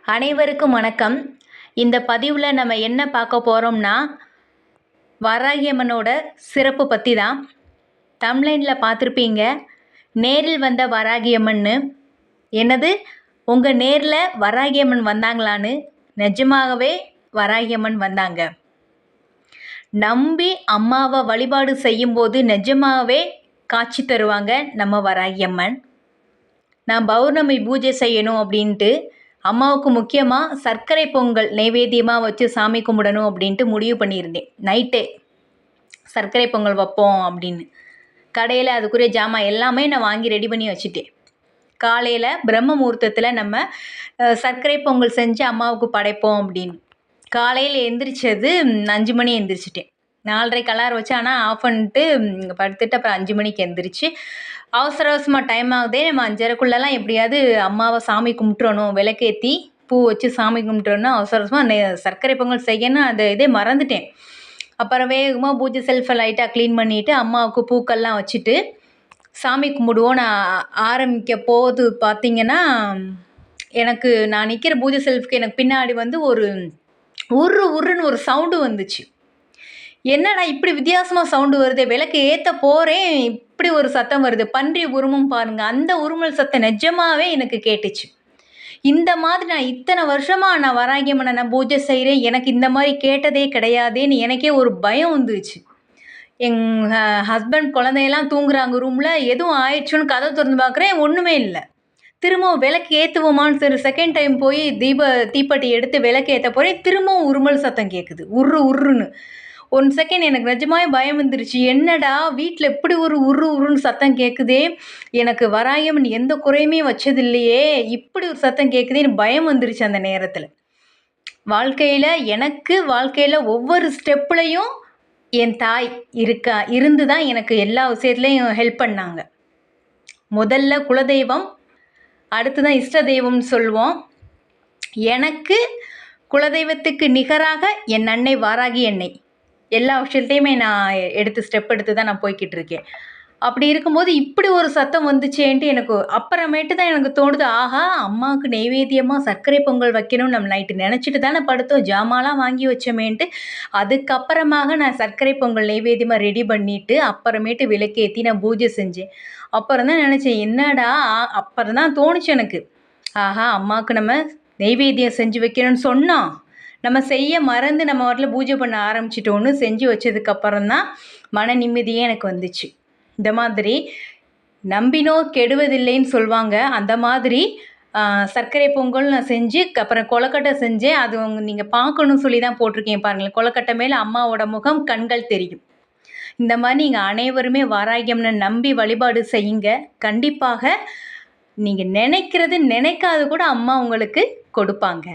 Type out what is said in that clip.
அனைவருக்கும் வணக்கம். இந்த பதிவில் நம்ம என்ன பார்க்க போகிறோம்னா, வராகி அம்மனோட சிறப்பு பற்றி தான். தம்ப்லைனில் பார்த்துருப்பீங்க, நேரில் வந்த வராகி அம்மன்னு. என்னது, உங்கள் நேரில் வராகி அம்மன் வந்தாங்களான்னு? நிஜமாகவே வராகி அம்மன் வந்தாங்க. நம்பி அம்மாவை வழிபாடு செய்யும்போது நிஜமாகவே காட்சி தருவாங்க நம்ம வராகி அம்மன். நான் பௌர்ணமி பூஜை செய்யணும் அப்படின்ட்டு அம்மாவுக்கு முக்கியமாக சர்க்கரை பொங்கல் நைவேத்தியமாக வச்சு சாமி கும்பிடணும் அப்படின்ட்டு முடிவு பண்ணியிருந்தேன். நைட்டே சர்க்கரை பொங்கல் வைப்போம் அப்படின்னு கடையில் அதுக்குரிய ஜாமான் எல்லாமே நான் வாங்கி ரெடி பண்ணி வச்சுட்டேன். காலையில் பிரம்ம முகூர்த்தத்தில் நம்ம சர்க்கரை பொங்கல் செஞ்சு அம்மாவுக்கு படைப்போம் அப்படின்னு. காலையில் எந்திரிச்சது 5 மணி எந்திரிச்சிட்டேன். 4:30 அலாரம் வச்சு, ஆனால் ஆஃப் பண்ணிட்டு படுத்துட்டு அப்புறம் 5 மணிக்கு எந்திரிச்சு அவசர அவசரமாக டைம் ஆகுதே, நம்ம 5:30க்குள்ளெல்லாம் எப்படியாவது அம்மாவை சாமி கும்பிட்றணும், விளக்கேற்றி பூ வச்சு சாமி கும்பிட்றணும், அவசர அவசரமாக சர்க்கரை பொங்கல் செய்யணும். அந்த இதே மறந்துட்டேன். அப்புறம் வேகமாக பூஜை செல்ஃபை லைட்டாக க்ளீன் பண்ணிவிட்டு அம்மாவுக்கு பூக்கள்லாம் வச்சுட்டு சாமி கும்பிடுவோம். நான் ஆரம்பிக்க போது பார்த்திங்கன்னா, நான் நிற்கிற பூஜை செல்ஃப்க்கு எனக்கு பின்னாடி வந்து ஒரு உருன்னு ஒரு சவுண்டு வந்துச்சு. என்னடா இப்படி வித்தியாசமாக சவுண்டு வருது, விளக்கு ஏற்ற போகிறேன், இப்படி ஒரு சத்தம் வருது, பன்றி உருமும் பாருங்கள். அந்த உருமல் சத்தம் நிஜமாகவே எனக்கு கேட்டுச்சு. இந்த மாதிரி நான் இத்தனை வருஷமாக நான் வராகி அம்மனை நான் பூஜை செய்கிறேன், எனக்கு இந்த மாதிரி கேட்டதே கிடையாதேன்னு எனக்கே ஒரு பயம் வந்துச்சு. எங்கள் ஹஸ்பண்ட் குழந்தையெல்லாம் தூங்குறாங்க ரூமில், எதுவும் ஆயிடுச்சுன்னு கதை திறந்து பார்க்குறேன், ஒன்றுமே இல்லை. திரும்பவும் விளக்கு ஏற்றுவோமான்னு சரி செகண்ட் டைம் போய் தீப்பெட்டி எடுத்து விளக்கு ஏற்ற போகிறேன், திரும்பவும் உருமல் சத்தம் கேட்குது, உருன்னு. 1 செகண்ட் எனக்கு நிஜமாவே பயம் வந்துருச்சு. என்னடா வீட்டில் எப்படி ஒரு உருன்னு சத்தம் கேட்குதே, எனக்கு வராகி அம்மன் எந்த குறையுமே வச்சது இல்லையே, இப்படி ஒரு சத்தம் கேட்குதேன்னு பயம் வந்துருச்சு. அந்த நேரத்தில் வாழ்க்கையில் ஒவ்வொரு ஸ்டெப்லையும் என் தாய் இருந்து தான் எனக்கு எல்லா விஷயத்துலையும் ஹெல்ப் பண்ணாங்க. முதல்ல குலதெய்வம், அடுத்து தான் இஷ்ட தெய்வம்னு சொல்லுவோம். எனக்கு குலதெய்வத்துக்கு நிகராக என் அன்னை வாராகி அன்னை. எல்லா விஷயத்தையுமே நான் ஸ்டெப் எடுத்து தான் நான் போய்கிட்டு இருக்கேன். அப்படி இருக்கும்போது இப்படி ஒரு சத்தம் வந்துச்சேன்ட்டு எனக்கு அப்புறமேட்டு தான் எனக்கு தோணுது, ஆஹா அம்மாவுக்கு நைவேத்தியமாக சர்க்கரை பொங்கல் வைக்கணும்னு நம்ம நைட்டு நினச்சிட்டு தானே படுத்தோம், ஜாமான்லாம் வாங்கி வச்சோமேன்ட்டு அதுக்கப்புறமாக நான் சர்க்கரை பொங்கல் நைவேத்தியமாக ரெடி பண்ணிவிட்டு அப்புறமேட்டு விளக்கேற்றி நான் பூஜை செஞ்சேன். அப்புறம் தான் நினச்சேன், என்னடா அப்புறம் தான் தோணுச்சு எனக்கு, ஆஹா அம்மாவுக்கு நம்ம நைவேத்தியம் செஞ்சு வைக்கணும்னு சொன்னோம், நம்ம செய்ய மறந்து நம்ம வாட்டில் பூஜை பண்ண ஆரம்பிச்சிட்டோன்னு செஞ்சு வச்சதுக்கப்புறம் தான் மன நிம்மதியே எனக்கு வந்துச்சு. இந்த மாதிரி நம்பினோர் கெடுவதில்லைன்னு சொல்லுவாங்க. அந்த மாதிரி சர்க்கரை பொங்கல் நான் செஞ்சு அப்புறம் கொலக்கட்டை செஞ்சேன். அது நீங்கள் பார்க்கணும்னு சொல்லி தான் போட்டிருக்கேன் பாருங்கள். கொலக்கட்டை மேலே அம்மாவோட முகம், கண்கள் தெரியும். இந்த மாதிரி நீங்கள் அனைவருமே வராகி அம்மனை நம்பி வழிபாடு செய்யுங்க. கண்டிப்பாக நீங்கள் நினைக்காது கூட அம்மா உங்களுக்கு கொடுப்பாங்க.